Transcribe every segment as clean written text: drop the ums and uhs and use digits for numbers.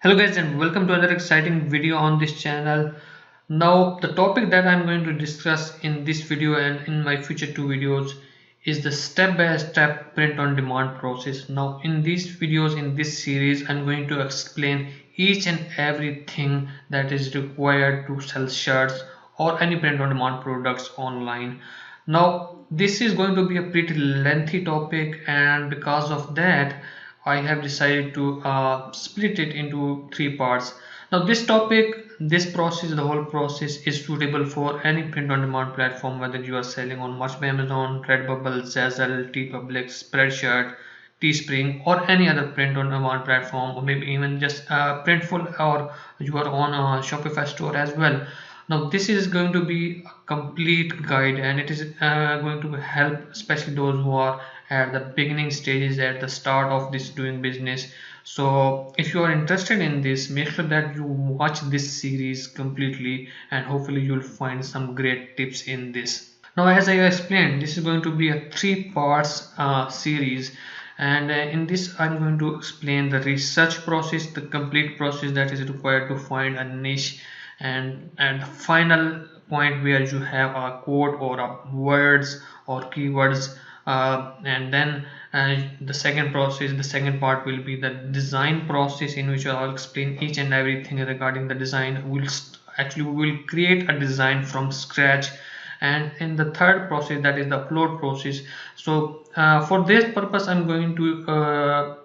Hello guys and welcome to another exciting video on this channel. Now the topic that I'm going to discuss in this video and in my future two videos is the step-by-step print on demand process. Now in these videos in this series I'm going to explain each and everything that is required to sell shirts or any print on demand products online. Now this is going to be a pretty lengthy topic, and because of that I have decided to split it into three parts. Now this process, the whole process is suitable for any print on demand platform, whether you are selling on Much by Amazon, Redbubble, Zazzle, TeePublic, Spreadshirt, Teespring, or any other print on demand platform, or maybe even just Printful, or you are on a Shopify store as well. Now this is going to be a complete guide, and it is going to help especially those who are at the beginning stages, at the start of this doing business. So if you are interested in this, make sure that you watch this series completely, and hopefully you'll find some great tips in this. Now as I explained, this is going to be a three parts series, and in this I'm going to explain the research process, the complete process that is required to find a niche, and the final point where you have a code or a words or keywords, and then the second process, the second part will be the design process, in which I'll explain each and everything regarding the design. We will create a design from scratch. And in the third process, that is the upload process, so for this purpose I'm going to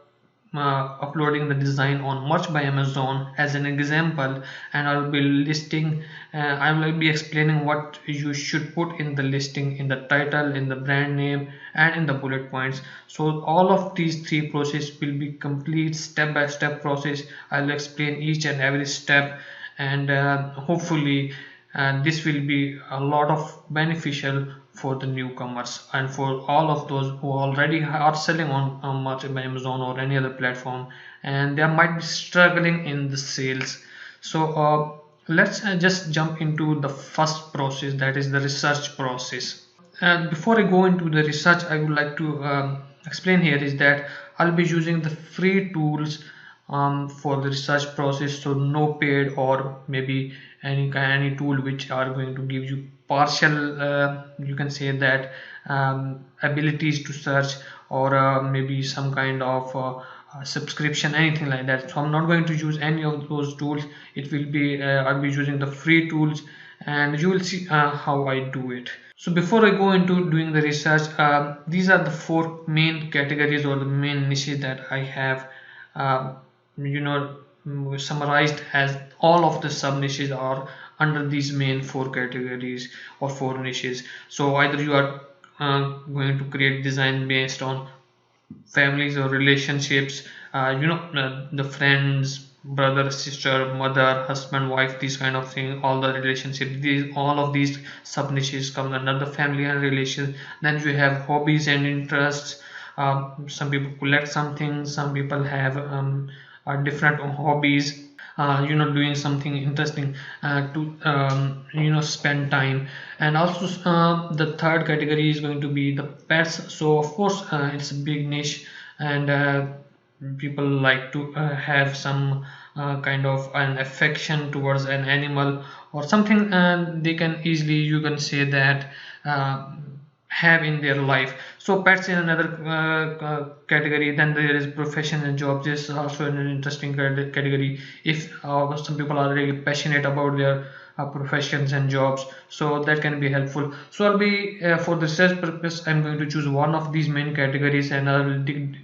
uploading the design on Much by Amazon as an example, and I'll be listing, I will be explaining what you should put in the listing, in the title, in the brand name, and in the bullet points. So all of these three processes will be complete step-by-step process. I'll explain each and every step, and hopefully this will be a lot of beneficial for the newcomers and for all of those who already are selling on Much by Amazon or any other platform, and they might be struggling in the sales. So let's just jump into the first process, that is the research process. And before I go into the research, I would like to explain here is that I'll be using the free tools for the research process, so no paid or maybe any tool which are going to give you partial, you can say that, abilities to search, or maybe some kind of subscription, anything like that. So I'm not going to use any of those tools. It will be I'll be using the free tools, and you will see how I do it. So before I go into doing the research, these are the four main categories or the main niches that I have you know summarized, as all of the sub niches are under these main four categories or four niches. So either you are going to create design based on families or relationships, the friends, brother, sister, mother, husband, wife, these kind of thing, all the relationships, these all of these sub niches come under the family and relation. Then you have hobbies and interests. Some people collect something, some people have different hobbies, doing something interesting to spend time. And also the third category is going to be the pets. So of course it's a big niche, and people like to have some kind of an affection towards an animal or something, and they can easily, you can say that, have in their life. So pets in another category. Then there is profession and jobs. This is also an interesting category. If some people are really passionate about their professions and jobs, so that can be helpful. So I'll be for the research purpose, I'm going to choose one of these main categories, and I'll dig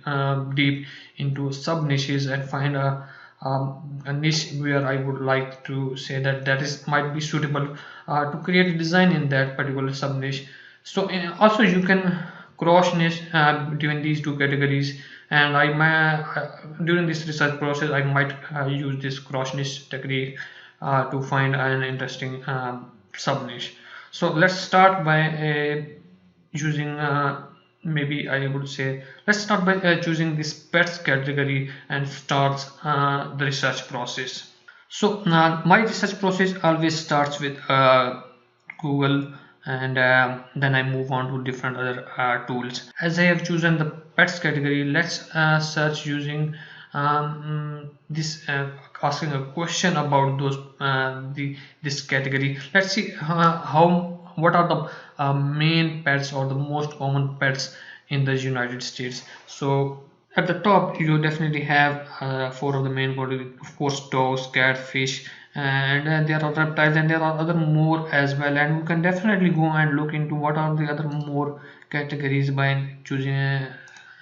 deep into sub niches and find a niche where I would like to say that is might be suitable to create a design in that particular sub niche. So also you can cross niche between these two categories, and I might during this research process I might use this cross niche technique to find an interesting sub niche. So let's start by using maybe I would say let's start by choosing this pets category and start the research process. So my research process always starts with Google, and then I move on to different other tools. As I have chosen the pets category, let's search using this asking a question about those this category. Let's see how what are the main pets or the most common pets in the United States. So at the top you definitely have four of the main categories, of course dogs, cat, fish, and there are reptiles, and there are other more as well, and we can definitely go and look into what are the other more categories by choosing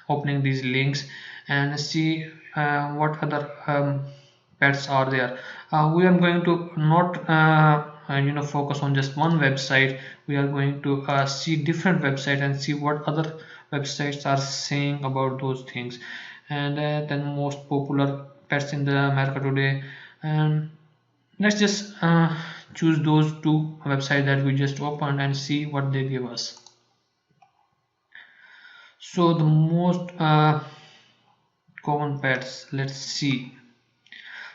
opening these links and see what other pets are there. We are going to not focus on just one website. We are going to see different websites and see what other websites are saying about those things, and then most popular pets in the America today. And let's just choose those two websites that we just opened and see what they give us. So the most common pets, let's see.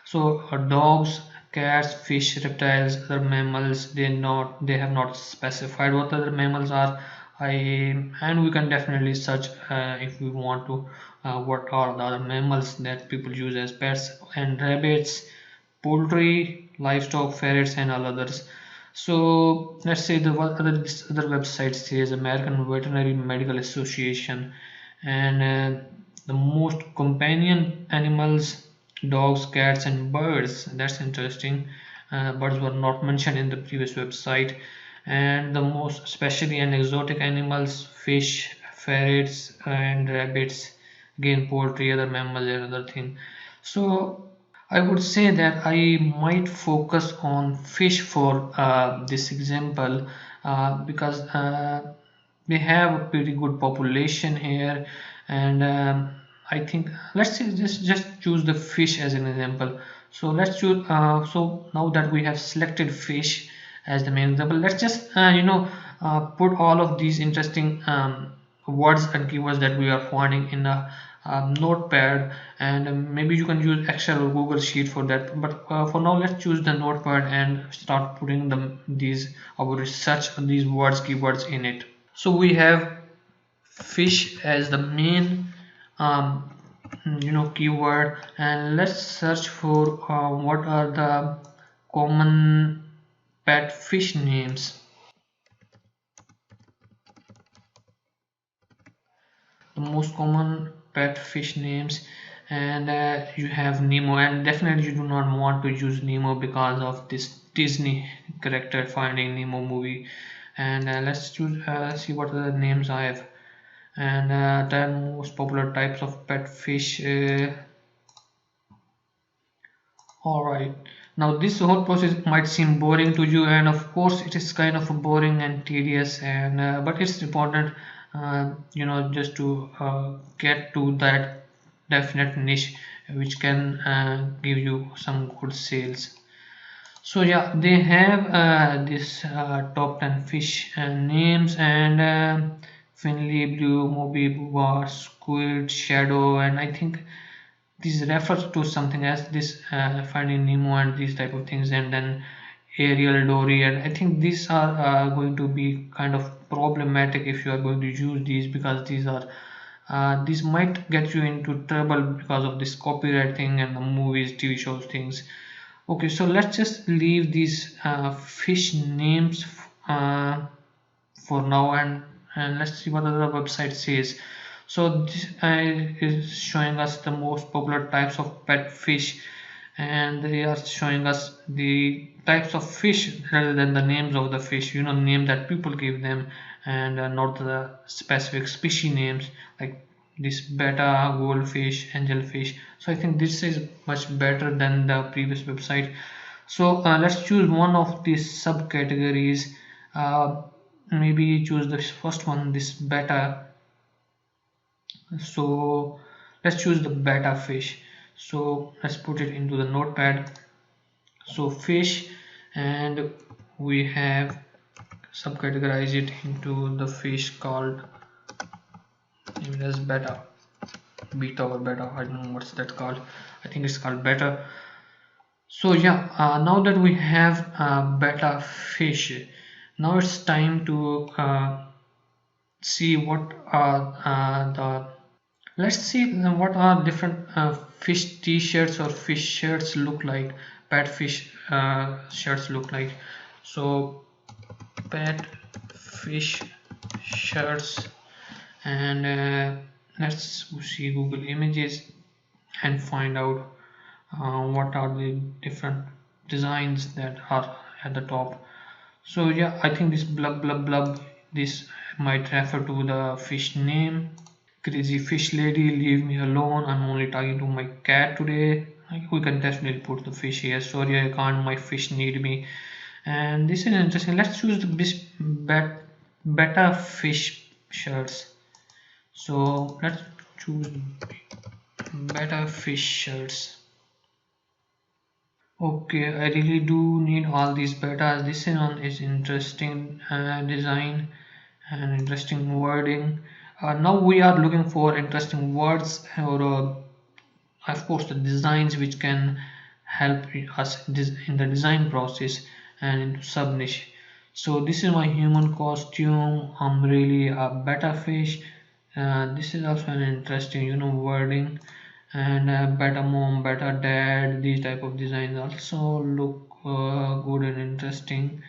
So dogs, cats, fish, reptiles, other mammals, they have not specified what other mammals are. And we can definitely search if we want to what are the other mammals that people use as pets, and rabbits, poultry, livestock, ferrets, and all others. So let's say this other website says American Veterinary Medical Association, and the most companion animals, dogs, cats, and birds. That's interesting. Birds were not mentioned in the previous website. And the most especially and exotic animals, fish, ferrets, and rabbits. Again, poultry, other mammals, and other thing. So I would say that I might focus on fish for this example because we have a pretty good population here, and I think let's say just choose the fish as an example. So let's choose. So now that we have selected fish as the main example, let's just put all of these interesting words and keywords that we are finding in a notepad, and maybe you can use Excel or Google Sheet for that, but for now let's choose the notepad and start putting these our research, these words, keywords in it. So we have fish as the main keyword, and let's search for what are the common pet fish names. The most common pet fish names, and you have Nemo, and definitely you do not want to use Nemo because of this Disney character Finding Nemo movie. And let's choose see what other names I have, and 10 most popular types of pet fish. Alright, now this whole process might seem boring to you, and of course it is kind of boring and tedious, and but it's important just to get to that definite niche which can give you some good sales. So yeah, they have this top 10 fish names, and Finley, Blue, Moby, Booba, Squid, Shadow, and I think this refers to something as this Finding Nemo and these type of things, and then Ariel, Dory, and I think these are going to be kind of problematic if you are going to use these, because these might get you into trouble because of this copyright thing and the movies, TV shows things. Okay, so let's just leave these fish names for now, and let's see what other website says. So this is showing us the most popular types of pet fish, and they are showing us the types of fish rather than the names of the fish, name that people give them, and not the specific species names like this betta, goldfish, angelfish. So I think this is much better than the previous website. So let's choose one of these subcategories. Maybe choose the first one, this betta. So let's choose the betta fish. So let's put it into the notepad. So fish, and we have subcategorize it into the fish called, maybe as betta, beta or betta, I don't know what's that called. I think it's called betta. So yeah, now that we have betta fish, now it's time to see what are the Let's see what are different fish t-shirts or fish shirts look like, pet fish shirts look like. So pet fish shirts, and let's see Google Images and find out what are the different designs that are at the top. So yeah, I think this blub blub blub, this might refer to the fish name. Crazy fish lady, leave me alone, I'm only talking to my cat today. We can definitely put the fish here. Sorry I can't, my fish need me. And this is interesting. Let's choose the better fish shirts. So let's choose better fish shirts. Okay, I really do need all these betas. This one is interesting design and interesting wording. Now we are looking for interesting words, or of course the designs which can help us in the design process and into sub niche. So this is my human costume. I'm really a better fish. This is also an interesting, wording. And better mom, better dad, these type of designs also look good and interesting.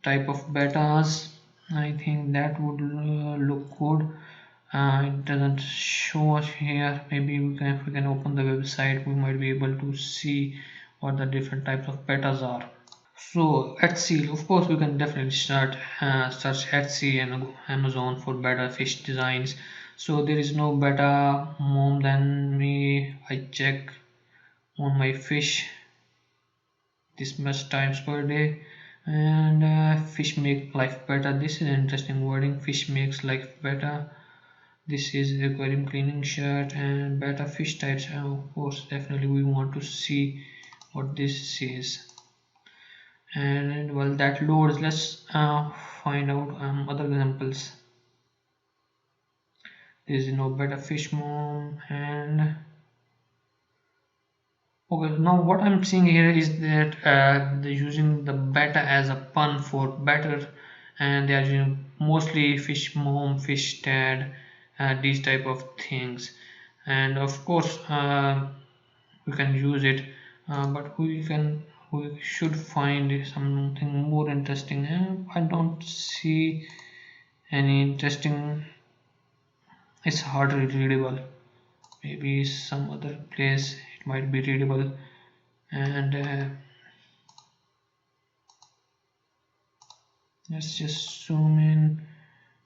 Type of betas, I think that would look good. It doesn't show us here. Maybe if we can open the website, we might be able to see what the different types of betas are. So Etsy, of course, we can definitely search Etsy and Amazon for better fish designs. So there is no better mom than me. I check on my fish this much times per day, and fish make life better. This is interesting wording. Fish makes life better. This is aquarium cleaning shirt and better fish types. And of course, definitely we want to see what this is. And while that loads, let's find out other examples. There is no better fish mom. And okay, now what I'm seeing here is that they're using the better as a pun for better, and they are using mostly fish mom, fish dad, these type of things. And of course we can use it, but we should find something more interesting. I don't see any interesting. It's hardly readable. Maybe some other place it might be readable. And let's just zoom in.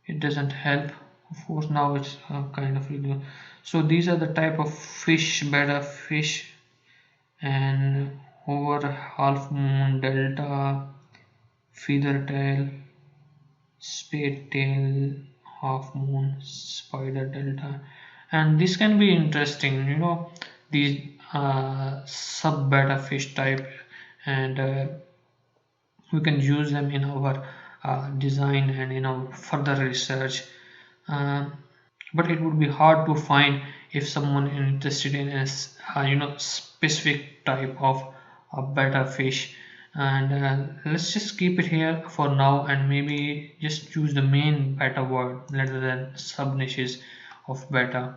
It doesn't help. Of course now it's kind of readable. So these are the type of fish, better fish, and over half moon, delta, feather tail, spade tail, half moon, spider delta. And this can be interesting, these sub beta fish type, and we can use them in our design and in our further research. Um, but it would be hard to find if someone is interested in a specific type of a betta fish. And let's just keep it here for now, and maybe just choose the main betta word rather than sub niches of betta.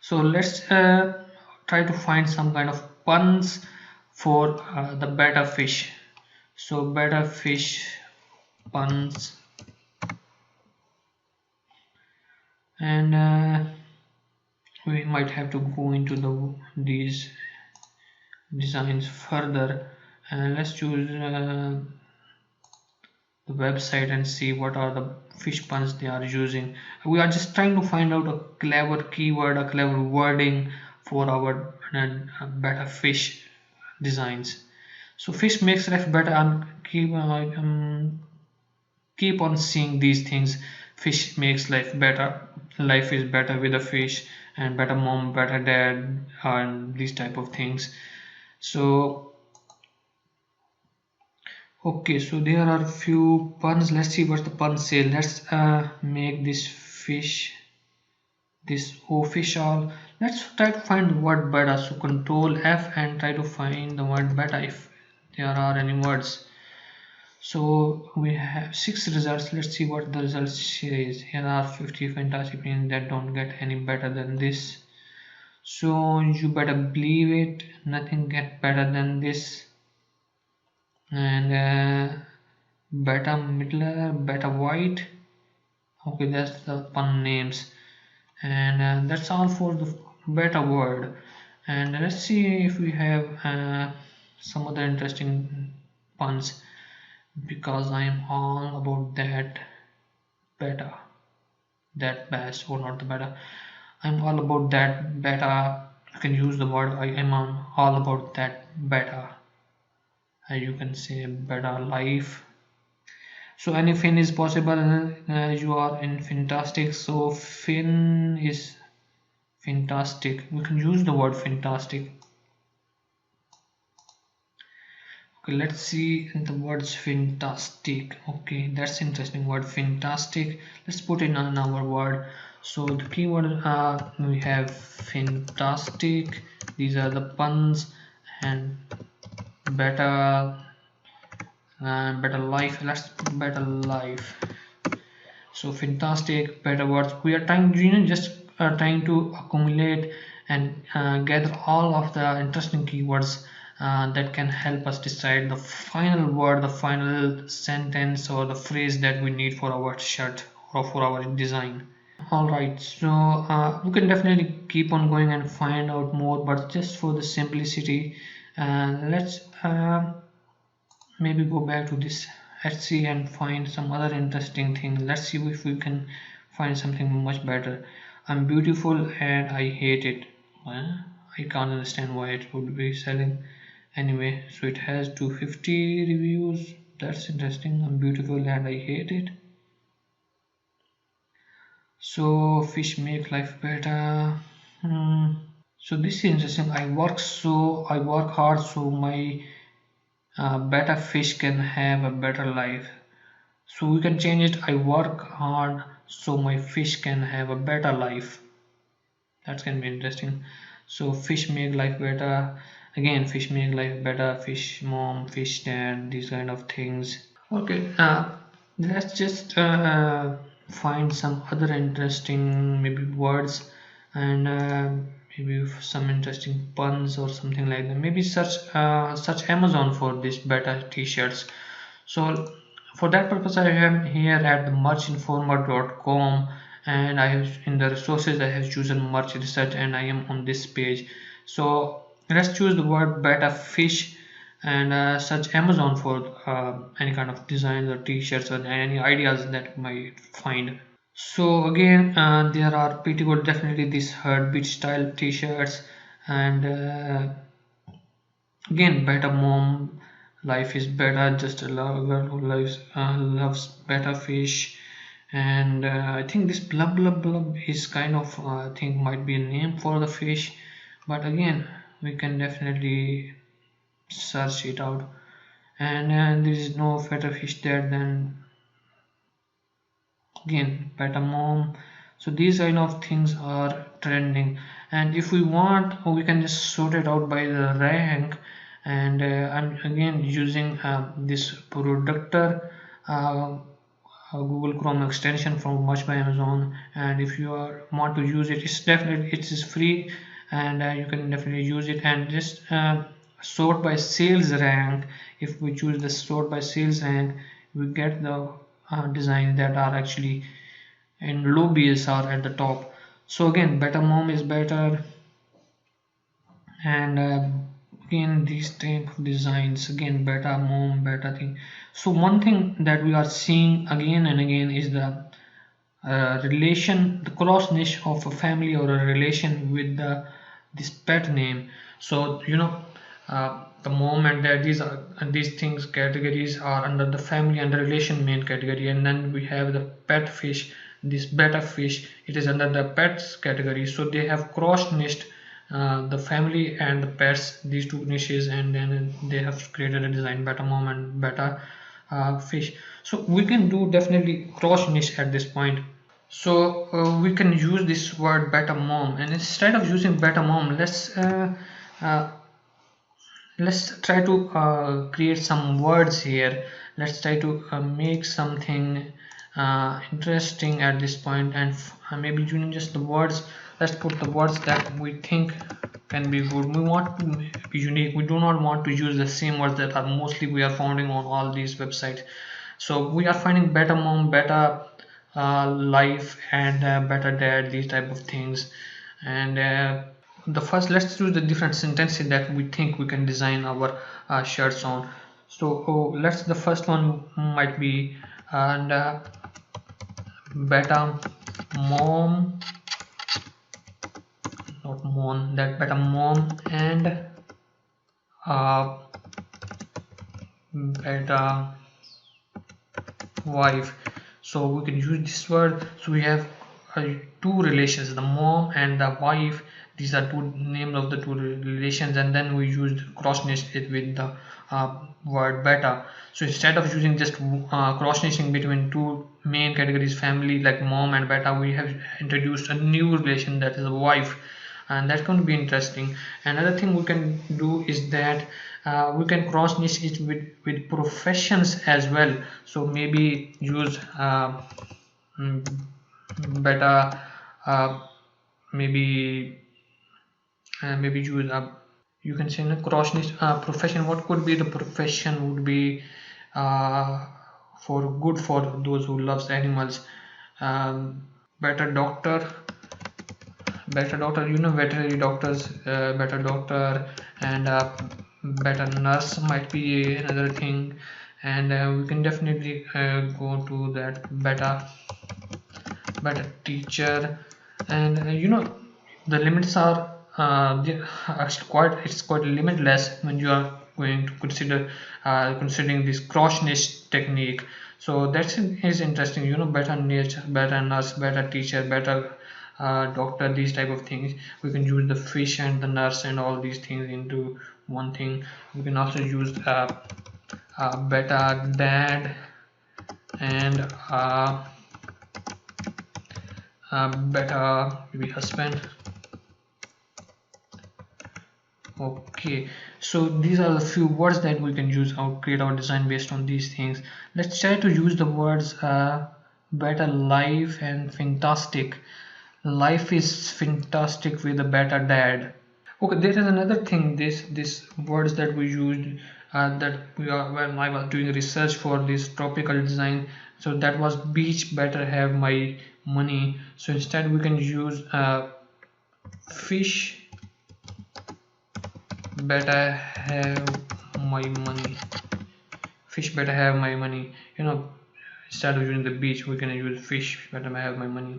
So let's try to find some kind of puns for the betta fish. So betta fish puns, and we might have to go into these designs further, and let's choose the website and see what are the fish puns they are using. We are just trying to find out a clever keyword, a clever wording for our better fish designs. So fish makes life better, and keep on seeing these things. Fish makes life better, life is better with a fish, and better mom, better dad, and these type of things. So okay, so there are few puns. Let's see what the puns say. Let's make this fish this official. Let's try to find the word beta. So control F and try to find the word beta if there are any words. So we have 6 results. Let's see what the results says. Here are 50 fantastic things that don't get any better than this. So you better believe it, nothing get better than this. And beta middler, beta white. Okay, that's the pun names. And that's all for the beta word. And let's see if we have some other interesting puns, because I am all about that beta, that bass, or not the beta. I'm all about that beta. You can use the word I am all about that beta. You can say beta life. So any fin is possible. You are in fantastic. So fin is fantastic. We can use the word fantastic. Okay, let's see the words fantastic. Okay, that's interesting word fantastic. Let's put it on our word. So the keyword we have fantastic. These are the puns. And better better life. Let's put better life. So fantastic, better words. We are trying, just trying to accumulate and gather all of the interesting keywords that can help us decide the final word, the final sentence, or the phrase that we need for our shirt or for our design. Alright, so we can definitely keep on going and find out more, but just for the simplicity, let's maybe go back to this Etsy and find some other interesting thing. Let's see if we can find something much better. I'm beautiful and I hate it. I can't understand why it would be selling. Anyway, so it has 250 reviews. That's interesting. I'm beautiful and I hate it. So fish make life better. So this is interesting. I work hard so my better fish can have a better life. So we can change it. I work hard so my fish can have a better life. That can be interesting. So fish make life better. Again, fish make life better. Fish mom, fish dad, these kind of things. Okay, let's just find some other interesting maybe words, and maybe some interesting puns or something like that. Maybe search Amazon for this better t-shirts. So for that purpose I am here at the merchinformer.com, and I have in the resources I have chosen merch research, and I am on this page. So let's choose the word better fish and search Amazon for any kind of designs or t-shirts or any ideas that you might find. So again, there are pretty good, definitely this heartbeat style t-shirts, and again, better mom, life is better, just a girl who loves better fish. And I think this blub blub blub is kind of I think might be a name for the fish, but again we can definitely search it out. And there is no better fish there than, again, better mom. So these kind of things are trending, and if we want we can just sort it out by the rank. And I'm again using this productor Google Chrome extension from Much by Amazon, and if you want to use it, it is free, and you can definitely use it. And just sort by sales rank. If we choose the sort by sales rank, we get the design that are actually in low BSR at the top. So again, better mom is better, and again these type of designs, again better mom, better thing. So one thing that we are seeing again and again is the relation, the cross niche of a family or a relation with this pet name. So the mom and dad, these things categories are under the family and the relation main category, and then we have the pet fish, this betta fish, it is under the pets category. So they have cross niched the family and the pets, these two niches, and then they have created a design betta mom and betta fish. So we can do definitely cross niche at this point. So we can use this word betta mom, and instead of using betta mom, let's try to create some words here. Let's try to make something interesting at this point, and maybe using just the words. Let's put the words that we think can be good. We want to be unique. We do not want to use the same words that are mostly we are finding on all these websites. So we are finding better mom, better life, and better dad, these type of things. And the first, let's choose the different sentences that we think we can design our shirts on. So let's, the first one might be, and better mom, not mom, that better mom and better wife. So we can use this word. So we have two relations, the mom and the wife. These are two names of the two relations, and then we used cross-stitch it with the word better. So instead of using just cross-stitching between two main categories, family like mom and better, we have introduced a new relation, that is a wife, and that's going to be interesting. Another thing we can do is that we can cross niche it with professions as well. So maybe use better maybe maybe use you can say in a cross niche profession. What could be the profession? Would be for good for those who loves animals. Better doctor, better doctor, you know, veterinary doctors, better doctor, and better nurse might be another thing. And we can definitely go to that better teacher. And you know, the limits are actually quite, it's quite limitless when you are going to consider considering this cross niche technique. So that is interesting, you know, better niche, better nurse, better teacher, better doctor, these type of things. We can use the fish and the nurse and all these things into one thing. We can also use better dad and better maybe husband. Okay, so these are the few words that we can use out create our design based on these things. Let's try to use the words better life and fantastic. Life is fantastic with a better dad. Okay, there is another thing, this words that we used that we are, when I was doing research for this tropical design, so that was beach better have my money. So instead we can use fish better have my money. Fish better have my money, you know, instead of using the beach we can use fish better have my money.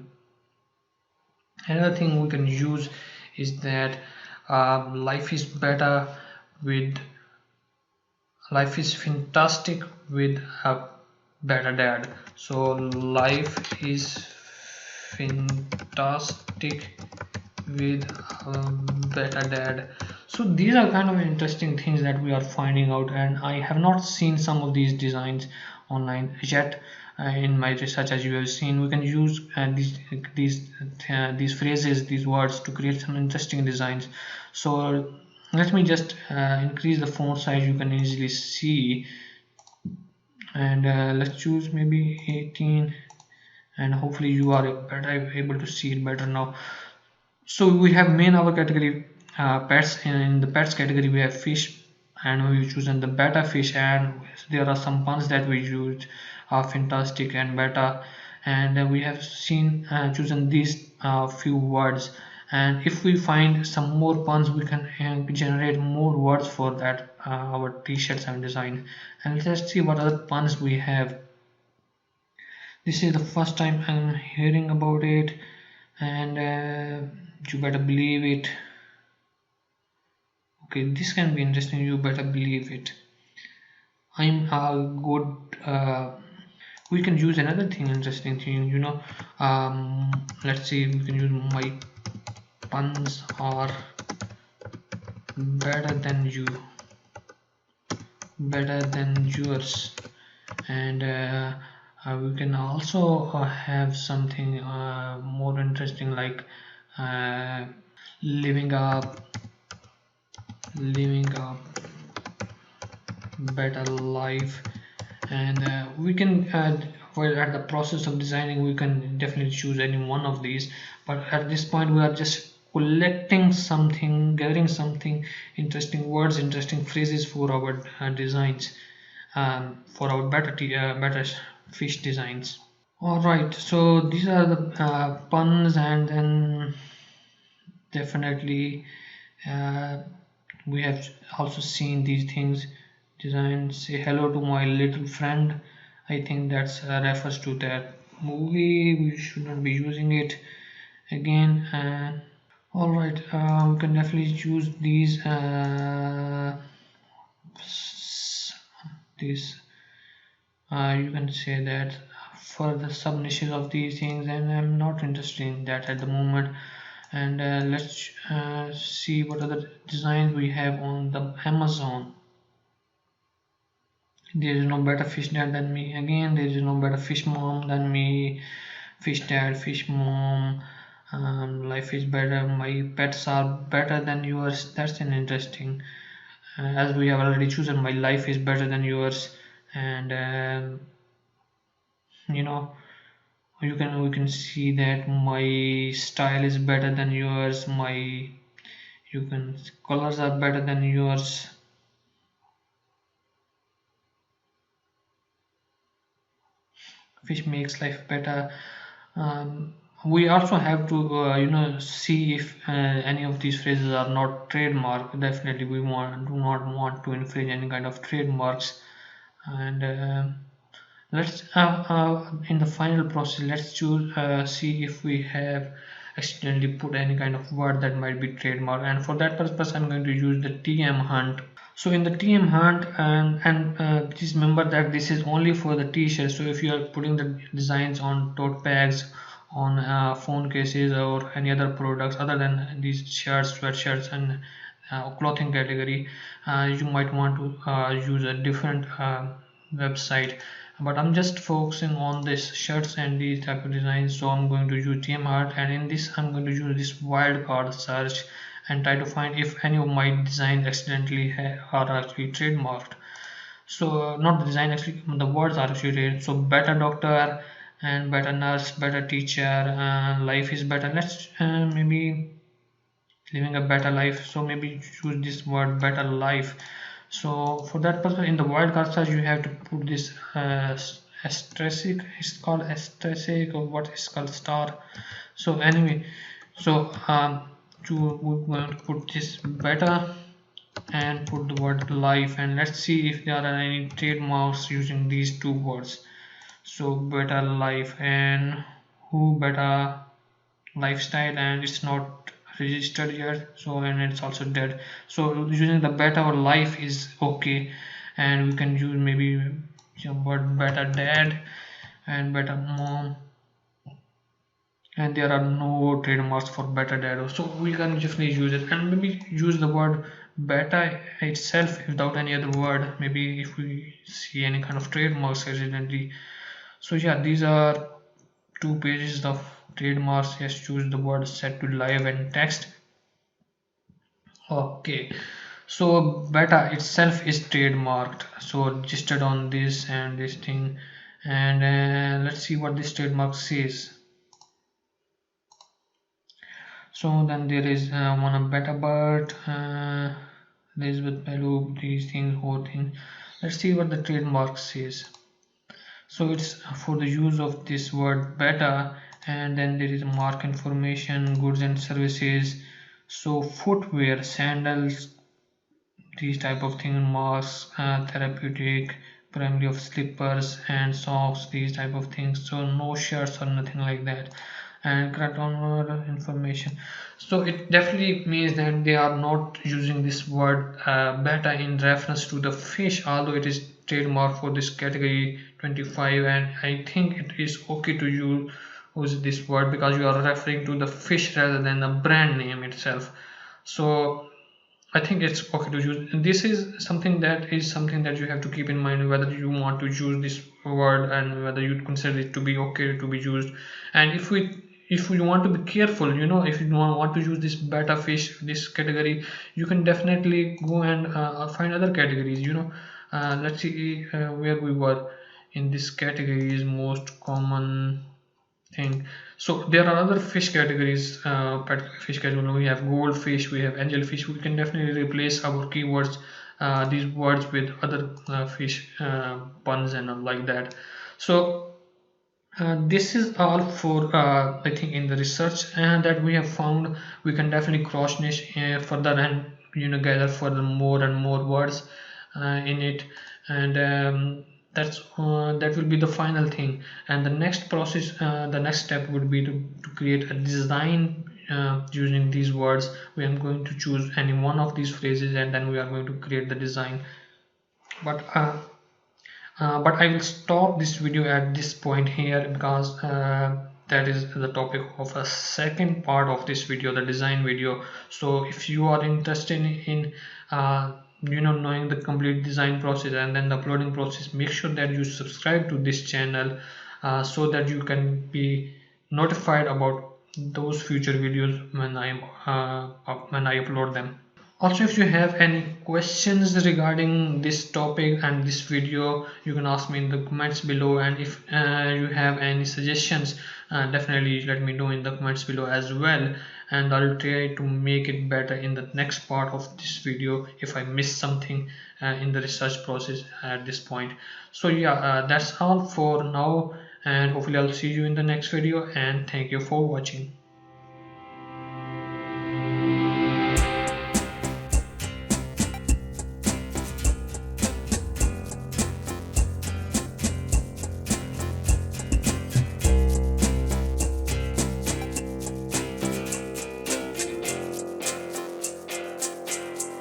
Another thing we can use is that life is better with, life is fantastic with a better dad. So life is fantastic with a better dad. So these are kind of interesting things that we are finding out, and I have not seen some of these designs online yet. In my research, as you have seen, we can use these phrases, these words to create some interesting designs. So let me just increase the font size, you can easily see, and let's choose maybe 18, and hopefully you are better able to see it better now. So we have main our category pets, and in the pets category we have fish, and we chosen the beta fish, and there are some puns that we used, fantastic and beta, and we have seen chosen these few words. And if we find some more puns, we can generate more words for that our t-shirts and design. And let's see what other puns we have. This is the first time I'm hearing about it, and you better believe it. Okay, this can be interesting, you better believe it. I'm a good we can use another thing, interesting thing, you know, let's see, we can use my puns are better than you, better than yours. And we can also have something more interesting, like living up better life. And we can while at the process of designing, we can definitely choose any one of these, but at this point we are just collecting something, gathering something, interesting words, interesting phrases for our designs, for our better fish designs. All right, so these are the puns, and then definitely uh, we have also seen these things. Design, say hello to my little friend. I think that's refers to that movie. We should not be using it again. All right, we can definitely use these. You can say that for the sub niches of these things, and I'm not interested in that at the moment. And let's see what other designs we have on the Amazon. There is no better fish dad than me. Again, there is no better fish mom than me. Fish dad, fish mom. Life is better. My pets are better than yours. That's an interesting. As we have already chosen, my life is better than yours, and you know, we can see that my style is better than yours. My you can colors are better than yours. Fish makes life better. um, we also have to see if any of these phrases are not trademark. Definitely we do not want to infringe any kind of trademarks. And let's in the final process, let's choose see if we have accidentally put any kind of word that might be trademark, and for that purpose I'm going to use the TM hunt. So in the TM hunt, please remember that this is only for the t-shirt. So if you are putting the designs on tote bags, on phone cases, or any other products other than these shirts, sweatshirts, and clothing category, you might want to use a different website. But I'm just focusing on this shirts and these type of designs, so I'm going to use TM hunt, and in this I'm going to use this wildcard search and try to find if any of my designs accidentally are actually trademarked. So not the design, actually the words are actually trademarked. So better doctor and better nurse, better teacher, life is better. Let's maybe living a better life, so maybe choose this word better life. So for that purpose, in the wildcard search you have to put this asterisk, it's called asterisk, or what is called star. So anyway, so we're going to put this better and put the word life, and let's see if there are any trademarks using these two words. So better life and who better lifestyle, and it's not registered yet, so and it's also dead. So using the better or life is okay, and we can use maybe some word better dad and better mom, and there are no trademarks for better dad, so we can definitely use it. And maybe use the word beta itself without any other word, maybe if we see any kind of trademarks accidentally. So yeah, these are two pages of trademarks. Yes, choose the word set to live and text. Okay, so beta itself is trademarked, so registered on this and this thing. And let's see what this trademark says. So then there is one of Beta Bird, Elizabeth Bellou, these things, whole thing. Let's see what the trademark says. So it's for the use of this word beta, and then there is mark information, goods and services. So footwear, sandals, these type of things, masks, therapeutic, primarily of slippers and socks, these type of things. So no shirts or nothing like that. And grammar information, so it definitely means that they are not using this word beta in reference to the fish, although it is trademark for this category 25, and I think it is okay to use this word because you are referring to the fish rather than the brand name itself. So I think it's okay to use. This is something that you have to keep in mind, whether you want to use this word and whether you consider it to be okay to be used. And if you want to be careful, if you don't want to use this beta fish, this category, you can definitely go and find other categories. let's see where we were in this category is most common thing. So there are other fish categories, fish category. We have goldfish, we have angelfish. We can definitely replace our keywords, these words with other fish puns and all like that. So this is all for I think in the research that we have found. We can definitely cross niche further and gather further more and more words in it, and that will be the final thing. And the next process, the next step would be to create a design using these words. We are going to choose any one of these phrases and then we are going to create the design. But I will stop this video at this point here because that is the topic of a second part of this video, the design video. So if you are interested in knowing the complete design process and then the uploading process, make sure that you subscribe to this channel so that you can be notified about those future videos when I upload them. Also, if you have any questions regarding this topic and this video, you can ask me in the comments below. And if you have any suggestions, definitely let me know in the comments below as well, and I'll try to make it better in the next part of this video if I miss something in the research process at this point. So yeah, that's all for now, and hopefully I'll see you in the next video, and thank you for watching.